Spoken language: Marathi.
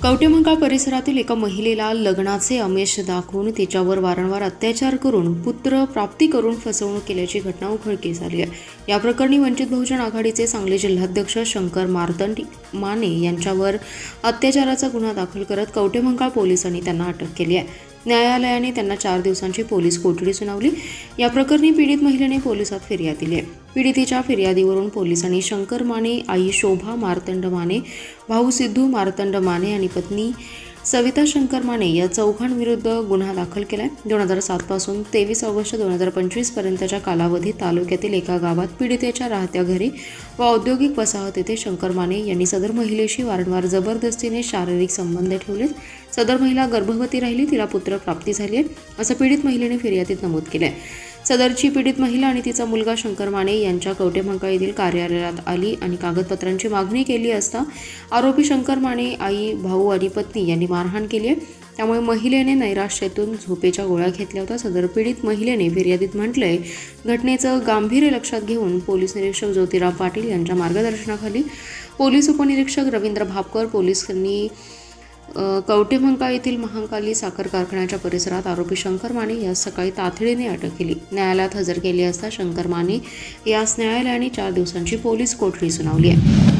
कवटेमंकाळ परिसरातील एका महिलेला लग्नाचे आमिष दाखवून तिच्यावर वारंवार अत्याचार करून पुत्र प्राप्ती करून फसवणूक केल्याची घटना उघडकीस आली आहे। या प्रकरणी वंचित बहुजन आघाडीचे सांगली जिल्हाध्यक्ष शंकर मार्तंड माने यांच्यावर अत्याचाराचा गुन्हा दाखल करत कवटेमंकाळ पोलिसांनी त्यांना अटक केली आहे। न्यायालयाने त्यांना 4 दिवसांची पोलीस कोठडी सुनावली। या प्रकरणी पीडित महिलेने पोलिसात फिर्याद दिली आहे। पीडितेच्या फिर्यादीवरून पोलिसांनी शंकर माने, आई शोभा मार्तंड माने, भाऊ सिद्धू मार्तंड माने आणि पत्नी सविता शंकर माने या चौघांविरुद्ध गुन्हा दाखल केलाय। 2007 पासून 23 ऑगस्ट 2025 पर्यंतच्या कालावधीत तालुक्यातील एका गावात पीडितेच्या राहत्या घरी व औद्योगिक वसाहत येथे शंकर माने यांनी सदर महिलेशी वारंवार जबरदस्तीने शारीरिक संबंध ठेवले। सदर महिला गर्भवती राहिली, तिला पुत्र प्राप्ती झाली आहे असं पीडित महिलेने फिर्यादीत नमूद केले। सदरची पीडित महिला आणि तिचा मुलगा शंकर माने यांच्या कवटेमंकाळ येथील कार्यालयात आली आणि कागदपत्रांची मागणी केली असता आरोपी शंकर माने, आई, भाऊ आणि पत्नी यांनी मारहाण केली आहे। त्यामुळे महिलेने नैराश्यातून झोपेच्या गोळ्या घेतल्या होत्या। सदर पीडित महिलेने फिर्यादीत म्हटलंय, घटनेचं गांभीर्य लक्षात घेऊन पोलीस निरीक्षक ज्योतिराव पाटील यांच्या मार्गदर्शनाखाली पोलीस उपनिरीक्षक रवींद्र भापकर पोलिसांनी कवटेमंकाळ येथील महाकाली साखर कारखान्याच्या परिसरात आरोपी शंकर माने यास सकाळी तातडीने अटक केली। न्यायालयात हजर केले असता शंकर माने यास न्यायालयाने 4 दिवसांची पोलीस कोठडी सुनावली आहे।